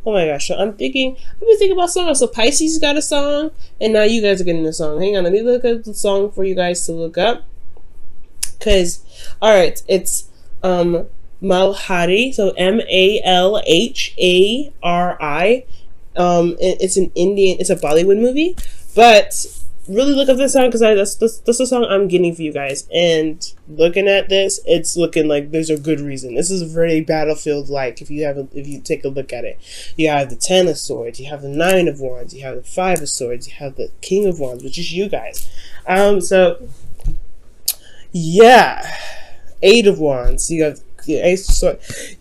Oh my gosh. So I've been thinking about songs. So Pisces got a song, and now you guys are getting a song. Hang on, let me look up the song for you guys to look up. Cause, all right, it's Malhari. So Malhari. It's an Indian. It's a Bollywood movie, but really look up this song because that's the song I'm getting for you guys. And looking at this, it's looking like there's a good reason. This is very battlefield like. If you take a look at it, you have the Ten of Swords, you have the Nine of Wands, you have the Five of Swords, you have the King of Wands, which is you guys. So yeah, Eight of Wands. You have the Ace of Swords.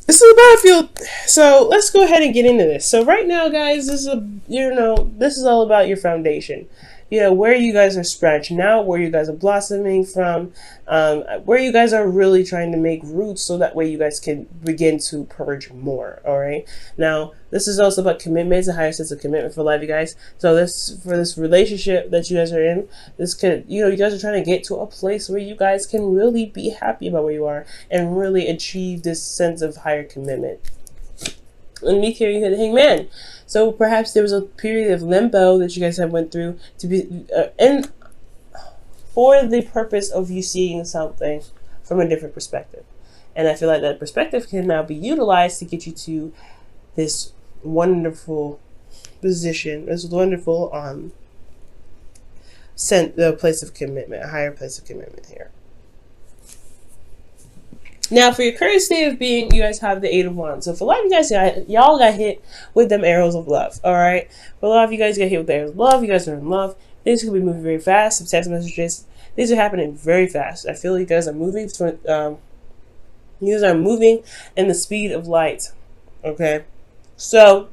This is a battlefield. So let's go ahead and get into this. So right now, guys, this is all about your foundation. Where you guys are branching out, where you guys are blossoming from, where you guys are really trying to make roots, so that way you guys can begin to purge more. All right. Now, this is also about commitment. It's a higher sense of commitment for life, you guys. So this relationship that you guys are in, this could, you guys are trying to get to a place where you guys can really be happy about where you are and really achieve this sense of higher commitment. And me here, you had the Hangman. So perhaps there was a period of limbo that you guys have went through to be, and for the purpose of you seeing something from a different perspective. And I feel like that perspective can now be utilized to get you to this wonderful position, this wonderful the place of commitment, a higher place of commitment here. Now, for your current state of being, you guys have the Eight of Wands. So for a lot of you guys, y'all got hit with them arrows of love, all right? For a lot of you guys got hit with the arrows of love. You guys are in love. Things could be moving very fast. Some text messages. These are happening very fast. I feel you guys are moving. You guys are moving in the speed of light, okay? So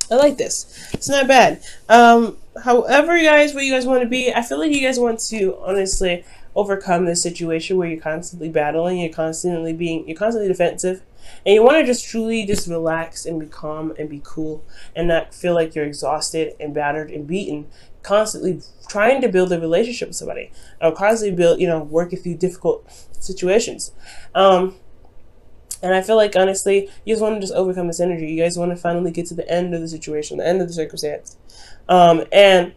I like this. It's not bad. However, guys, where you guys want to be, I feel like you guys want to honestly overcome this situation where you're constantly battling, you're constantly defensive, and you want to just truly just relax and be calm and be cool and not feel like you're exhausted and battered and beaten, constantly trying to build a relationship with somebody, or constantly working through difficult situations. And I feel like, honestly, you just want to just overcome this energy. You guys want to finally get to the end of the situation, the end of the circumstance, and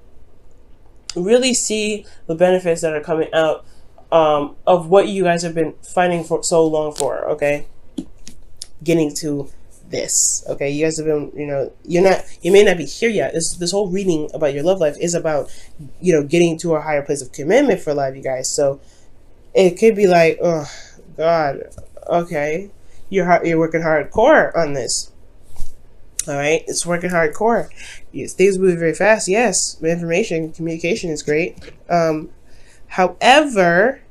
really see the benefits that are coming out of what you guys have been fighting for so long for, okay? Getting to this, okay? You guys have been, you may not be here yet. This whole reading about your love life is about, getting to a higher place of commitment for life, you guys. So it could be like, oh, God, okay. You're working hardcore on this. All right, it's working hardcore. Yes, things move very fast. Yes, information, communication is great. However,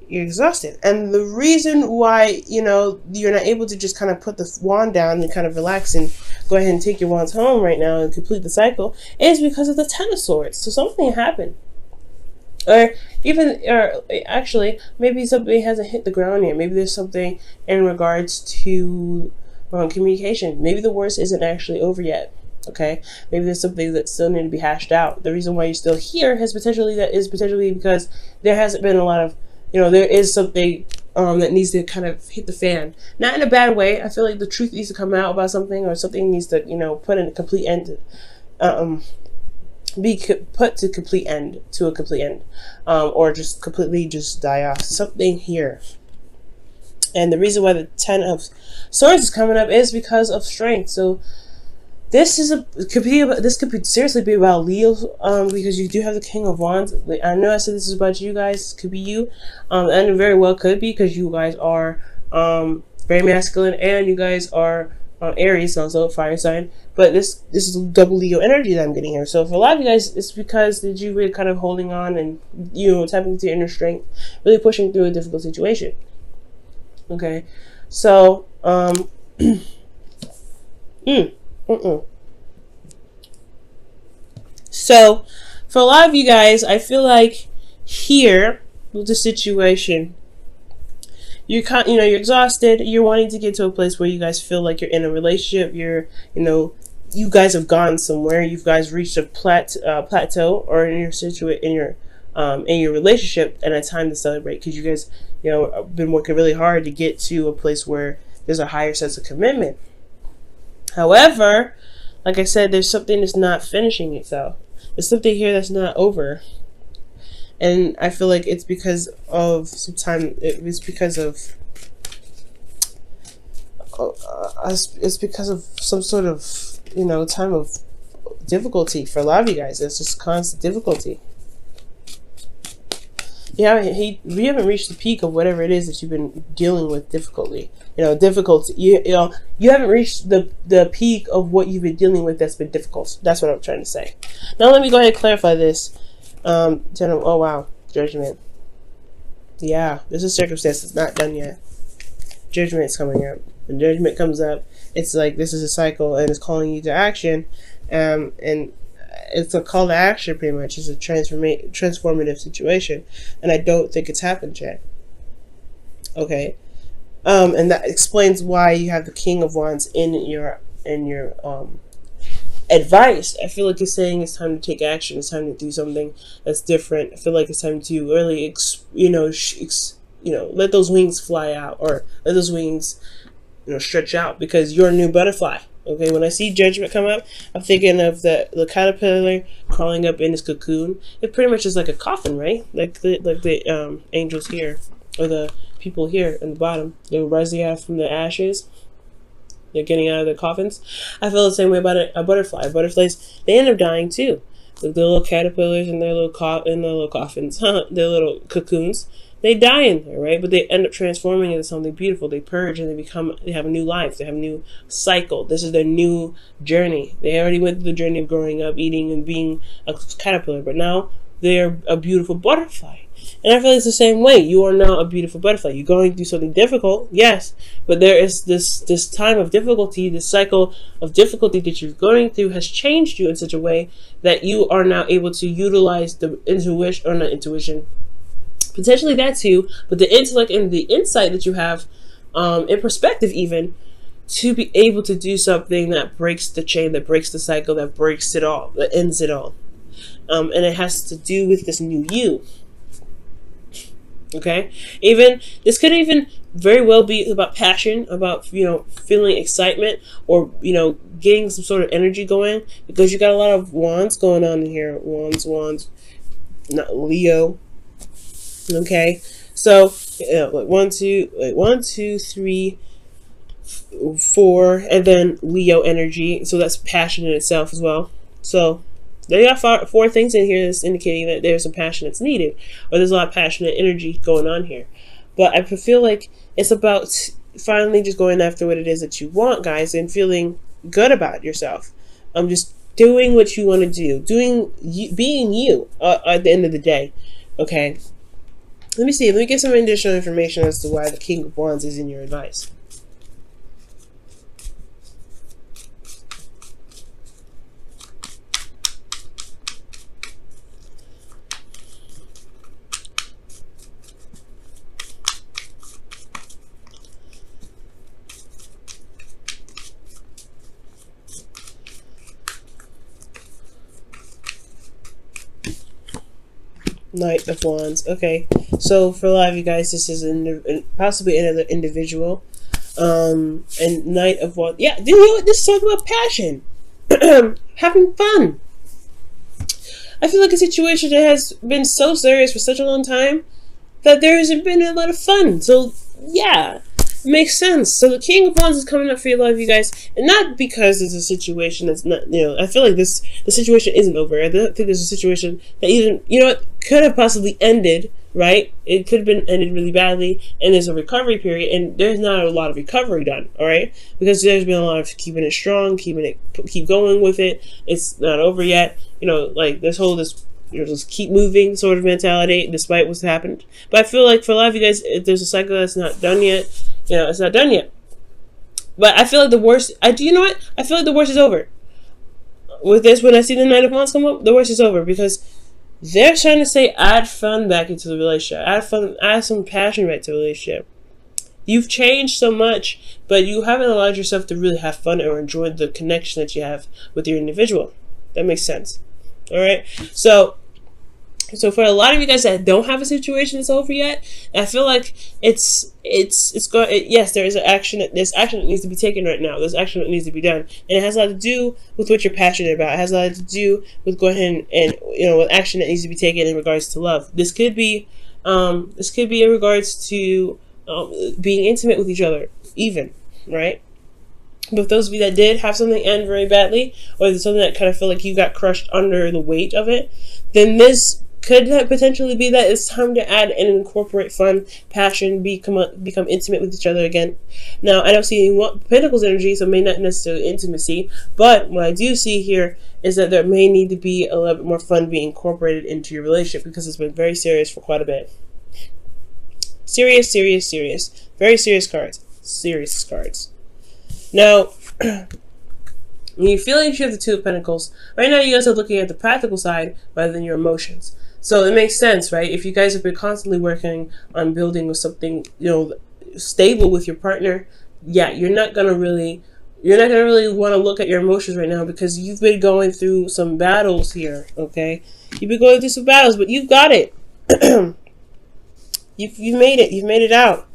you're exhausted, and the reason why you're not able to just kind of put the wand down and kind of relax and go ahead and take your wands home right now and complete the cycle is because of the Ten of Swords. So something happened. Or actually, maybe something hasn't hit the ground yet. Maybe there's something in regards to communication. Maybe the worst isn't actually over yet. Okay, maybe there's something that still need to be hashed out. The reason why you're still here is potentially because there hasn't been a lot of, there is something that needs to kind of hit the fan. Not in a bad way. I feel like the truth needs to come out about something, or something needs to, put in a complete end. Be put to a complete end, or just completely just die off. Something here. And the reason why the Ten of Swords is coming up is because of strength. So this could seriously be about Leo, because you do have the King of Wands. I know I said this is about you guys. Could be you, and it very well could be, because you guys are very masculine, and you guys are Aries, also fire sign. But this is double Leo energy that I'm getting here. So for a lot of you guys, it's because that you were kind of holding on and tapping into your inner strength, really pushing through a difficult situation. Okay, so so for a lot of you guys, I feel like here with the situation, you're exhausted. You're wanting to get to a place where you guys feel like you're in a relationship. You guys have gone somewhere. You guys reached a plateau, or in your relationship, and a time to celebrate, because you guys been working really hard to get to a place where there's a higher sense of commitment. However, like I said, there's something that's not finishing itself. There's something here that's not over. And I feel like it's because of it's because of some sort of, time of difficulty for a lot of you guys. It's just constant difficulty. We haven't reached the peak of whatever it is that you've been dealing with difficulty. Difficulty. You haven't reached the peak of what you've been dealing with that's been difficult. That's what I'm trying to say. Now let me go ahead and clarify this. Oh wow, judgment. Yeah, this is circumstance that's not done yet. Judgment's coming up. When judgment comes up, it's like this is a cycle and it's calling you to action, and it's a call to action pretty much. It's a transformative situation, and I don't think it's happened yet. Okay, and that explains why you have the King of Wands in your advice. I feel like it's saying it's time to take action. It's time to do something that's different. I feel like it's time to really, let those wings fly out, or let those wings, stretch out, because you're a new butterfly. Okay, when I see judgment come up, I'm thinking of the caterpillar crawling up in this cocoon. It pretty much is like a coffin, right? Like the angels here, or the people here in the bottom. They're rising out from the ashes. They're getting out of their coffins. I feel the same way about a butterfly. Butterflies, they end up dying too. Like the little caterpillars in their little coffins, their little cocoons. They die in there, right? But they end up transforming into something beautiful. They purge and they have a new life. They have a new cycle. This is their new journey. They already went through the journey of growing up, eating, and being a caterpillar. But now they're a beautiful butterfly. And I feel it's the same way. You are now a beautiful butterfly. You're going through something difficult, yes. But there is this time of difficulty, this cycle of difficulty that you're going through has changed you in such a way that you are now able to utilize the intuition, potentially that too, but the intellect and the insight that you have, in perspective even, to be able to do something that breaks the chain, that breaks the cycle, that breaks it all, that ends it all. And it has to do with this new you. Okay? This could even very well be about passion, about, feeling excitement, or, getting some sort of energy going, because you got a lot of wands going on in here. Wands, not Leo. Okay, so 1, 2, 3, 4, and then Leo energy. So that's passion in itself as well. So there you got four things in here that's indicating that there's some passion that's needed, or there's a lot of passionate energy going on here. But I feel like it's about finally just going after what it is that you want, guys, and feeling good about yourself. Just doing what you want to do, being you at the end of the day. Okay. Let me get some additional information as to why the King of Wands is in your advice. Knight of Wands. Okay, so for a lot of you guys, this is possibly another individual. And Knight of Wands. Yeah, you know what? This is talking about passion, having fun. I feel like a situation that has been so serious for such a long time that there hasn't been a lot of fun. So yeah, it makes sense. So the King of Wands is coming up for a lot of you guys, and not because it's a situation that's not, I feel like the situation isn't over. I don't think there's a situation that even, could have possibly ended, right? It could have been ended really badly, and there's a recovery period, and there's not a lot of recovery done, all right? Because there's been a lot of keep going with it. It's not over yet. Like just keep moving sort of mentality despite what's happened. But I feel like for a lot of you guys, if there's a cycle that's not done yet, it's not done yet. But I feel like the worst, I feel like the worst is over. With this, when I see the Knight of Wands come up, the worst is over, because they're trying to say add fun back into the relationship. Add some passion back to the relationship. You've changed so much, but you haven't allowed yourself to really have fun or enjoy the connection that you have with your individual. That makes sense. All right. So So for a lot of you guys that don't have a situation that's over yet, I feel like it's going. Yes, there is an action. There's action that needs to be taken right now. There's action that needs to be done, and it has a lot to do with what you're passionate about. It has a lot to do with going ahead and with action that needs to be taken in regards to love. This could be in regards to being intimate with each other, even, right? But those of you that did have something end very badly, or there's something that kind of feel like you got crushed under the weight of it, then this could potentially be that it's time to add and incorporate fun, passion, become intimate with each other again. Now, I don't see any Pentacles energy, so it may not necessarily intimacy, but what I do see here is that there may need to be a little bit more fun being incorporated into your relationship, because it's been very serious for quite a bit. Serious, serious, serious. Very serious cards. Serious cards. Now, when you feel like you have the Two of Pentacles, right now you guys are looking at the practical side rather than your emotions. So it makes sense, right? If you guys have been constantly working on building with something, stable with your partner, yeah, you're not gonna really want to look at your emotions right now, because you've been going through some battles here. Okay, you've been going through some battles, but you've got it. You've made it. You've made it out.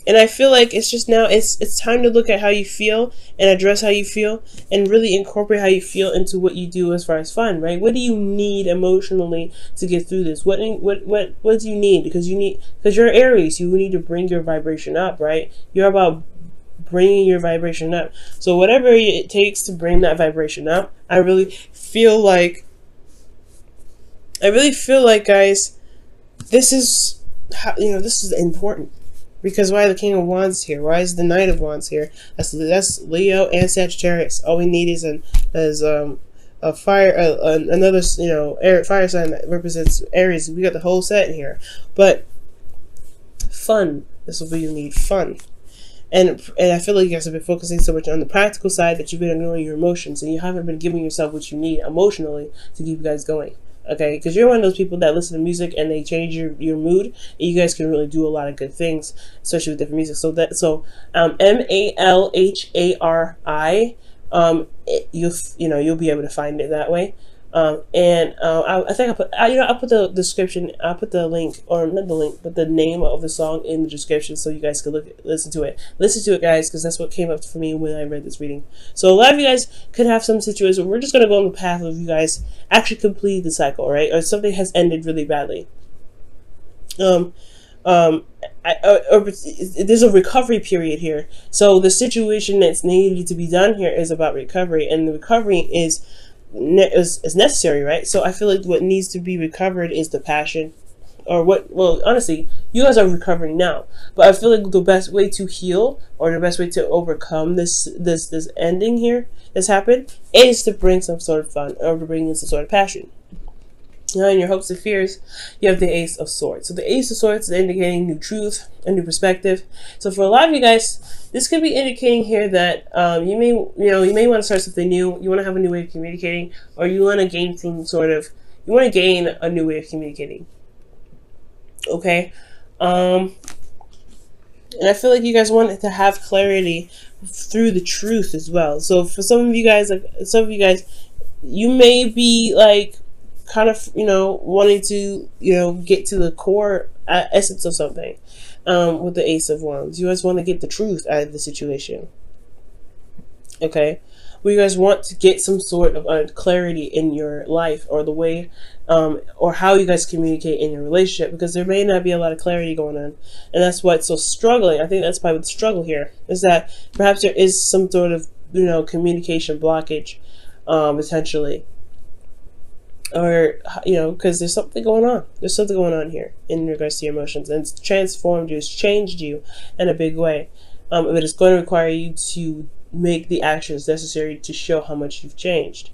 And I feel like it's just now, it's time to look at how you feel and address how you feel and really incorporate how you feel into what you do as far as fun, right? What do you need emotionally to get through this? What do you need? Because you're Aries, you need to bring your vibration up, right? You're about bringing your vibration up. So whatever it takes to bring that vibration up, I really feel like, guys, this is how, this is important. Because why the King of Wands here? Why is the Knight of Wands here? That's Leo and Sagittarius. All we need is a fire, another fire sign that represents Aries. We got the whole set in here. But fun. This is what you need. Fun. And I feel like you guys have been focusing so much on the practical side that you've been ignoring your emotions, and you haven't been giving yourself what you need emotionally to keep you guys going. Okay, because you're one of those people that listen to music and they change your mood, and you guys can really do a lot of good things, especially with different music. So Malhari, you'll be able to find it that way. I think I'll put the description. I'll put the link, or not the link, but the name of the song in the description, so you guys can listen to it. Listen to it, guys, because that's what came up for me when I read this reading. So a lot of you guys could have some situations where we're just gonna go on the path of you guys actually complete the cycle, right? Or something has ended really badly. There's a recovery period here. So the situation that's needed to be done here is about recovery, and the recovery is necessary, right? So I feel like what needs to be recovered is the passion, well, honestly, you guys are recovering now, but I feel like the best way to heal, or the best way to overcome this ending here that's happened, is to bring some sort of fun, or to bring in some sort of passion. Now, in your hopes and fears, you have the Ace of Swords. So the Ace of Swords is indicating new truth, a new perspective. So for a lot of you guys, this could be indicating here that you may want to start something new. You want to have a new way of communicating, or you want to gain a new way of communicating. Okay, and I feel like you guys want to have clarity through the truth as well. So for some of you guys, you may be like, kind of, wanting to, get to the core essence of something with the Ace of Wands. You guys want to get the truth out of the situation. Okay? Well, you guys want to get some sort of clarity in your life, or the way, or how you guys communicate in your relationship, because there may not be a lot of clarity going on. And that's why it's so struggling. I think that's probably the struggle here, is that perhaps there is some sort of, communication blockage, potentially. Or, because there's something going on. There's something going on here in regards to your emotions. And it's transformed you, it's changed you in a big way. But it's going to require you to make the actions necessary to show how much you've changed.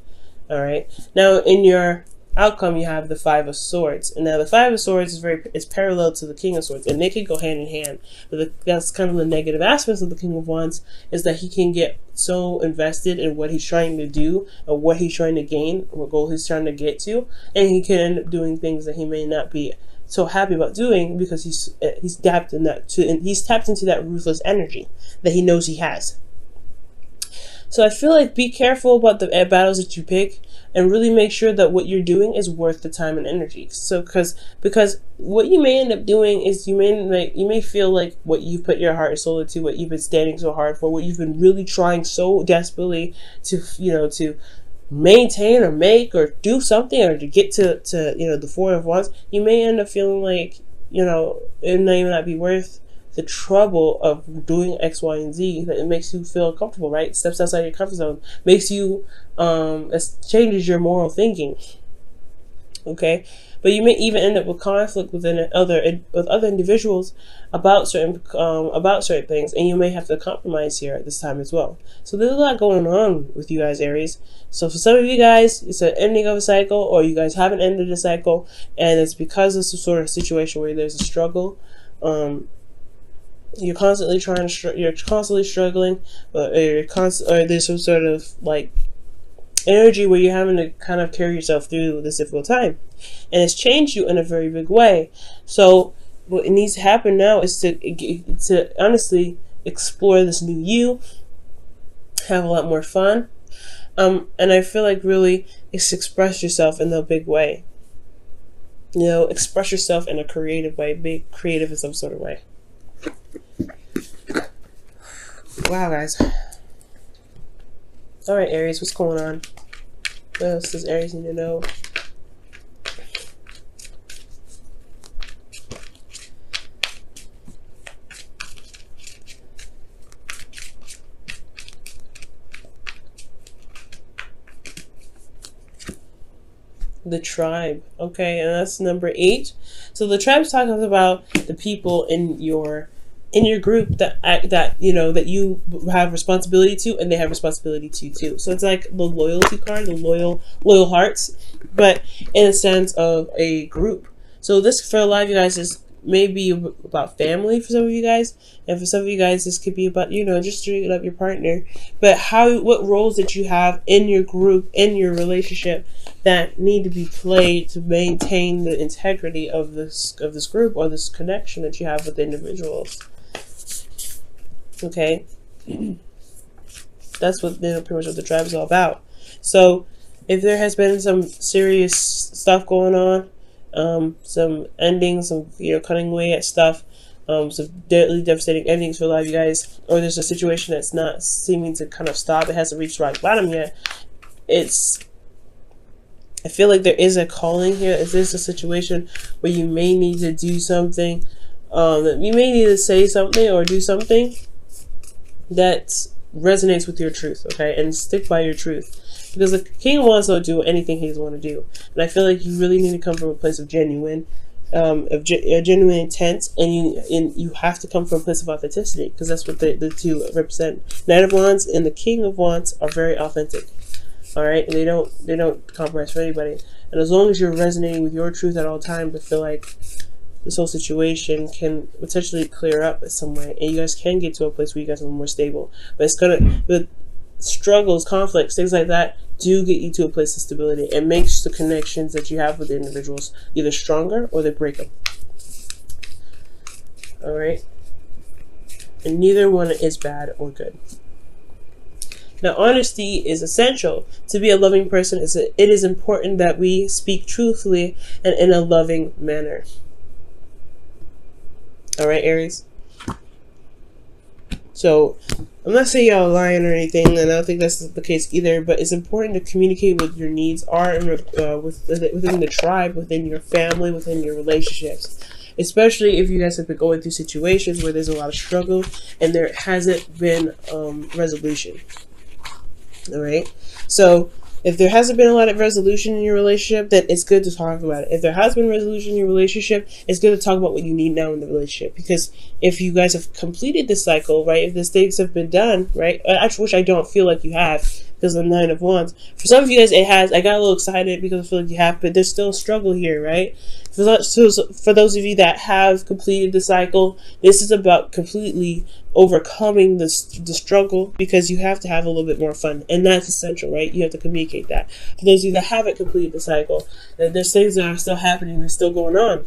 Alright? Now, in your outcome, you have the Five of Swords. And now the Five of Swords is parallel to the King of Swords, and they can go hand in hand. But that's kind of the negative aspects of the King of Wands, is that he can get so invested in what he's trying to do, or what he's trying to gain, what goal he's trying to get to, and he can end up doing things that he may not be so happy about doing, because he's tapped into that ruthless energy that he knows he has. So I feel like be careful about the battles that you pick. and really make sure that what you're doing is worth the time and energy. So because what you may end up doing is you may feel like what you put your heart and soul into, what you've been standing so hard for, what you've been really trying so desperately to to maintain or make or do something or to get to the Four of Wands, you may end up feeling like it may not be worth the trouble of doing X, Y, and Z. That it makes you feel comfortable, right? Steps outside your comfort zone, makes you it changes your moral thinking. Okay, but you may even end up with conflict with other individuals about certain things, and you may have to compromise here at this time as well. So there's a lot going on with you guys, Aries. So for some of you guys, it's an ending of a cycle, or you guys haven't ended a cycle, and it's because of some sort of situation where there's a struggle. You're constantly you're constantly struggling, or there's some sort of like energy where you're having to kind of carry yourself through this difficult time, and it's changed you in a very big way. So what needs to happen now is to honestly explore this new you, have a lot more fun, and I feel like really it's express yourself in a big way. Express yourself in a creative way, be creative in some sort of way. Wow, guys. All right, Aries, what's going on? What else does Aries need to know? The tribe. Okay, and that's number 8. So the tribe's talking about the people in your group that you have responsibility to, and they have responsibility to too. So it's like the loyalty card, the loyal hearts, but in a sense of a group. So this, for a lot of you guys, is maybe about family for some of you guys, and for some of you guys this could be about just straight up your partner. But what roles that you have in your group, in your relationship, that need to be played to maintain the integrity of this group, or this connection that you have with the individuals. Okay, that's what pretty much what the tribe is all about. So if there has been some serious stuff going on, some endings, some cutting away at stuff, some deadly devastating endings for a lot of you guys, or there's a situation that's not seeming to kind of stop, it hasn't reached rock bottom yet, I feel like there is a calling here. Is this a situation where you may need to do something, that you may need to say something or do something that resonates with your truth, okay? And stick by your truth. Because the King of Wands don't do anything he doesn't want to do. And I feel like you really need to come from a place of genuine intent, and you have to come from a place of authenticity, because that's what the two represent. Knight of Wands and the King of Wands are very authentic. All right, and they don't compromise for anybody. And as long as you're resonating with your truth at all times, I feel like this whole situation can potentially clear up in some way, and you guys can get to a place where you guys are more stable. But but struggles, conflicts, things like that do get you to a place of stability, and makes the connections that you have with the individuals either stronger or they break them. All right, and neither one is bad or good. Now, honesty is essential. To be a loving person, it is important that we speak truthfully and in a loving manner. All right, Aries. So, I'm not saying y'all lying or anything, and I don't think that's the case either, but it's important to communicate what your needs are within the tribe, within your family, within your relationships. Especially if you guys have been going through situations where there's a lot of struggle and there hasn't been resolution. All right, so if there hasn't been a lot of resolution in your relationship, then it's good to talk about it. If there has been resolution in your relationship, it's good to talk about what you need now in the relationship. Because if you guys have completed this cycle, right, if the things have been done, right, which I don't feel like you have, because of the Nine of Wands. For some of you guys, it has. I got a little excited because I feel like you have, but there's still a struggle here, right? For those of you that have completed the cycle, this is about completely overcoming the struggle, because you have to have a little bit more fun, and that's essential, right? You have to communicate that. For those of you that haven't completed the cycle, there's things that are still happening, they're still going on.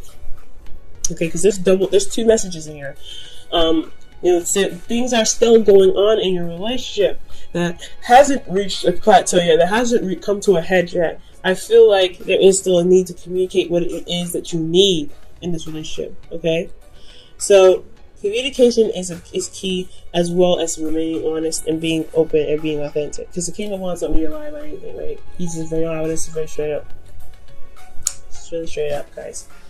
Okay, because there's 2 messages in here. You know, things are still going on in your relationship that hasn't reached a plateau yet, that hasn't come to a head yet. I feel like there is still a need to communicate what it is that you need in this relationship, okay? So communication is key, as well as remaining honest and being open and being authentic. Because the King of Wands don't need to lie about anything, right? He's just very honest, very straight up. It's really straight up, guys.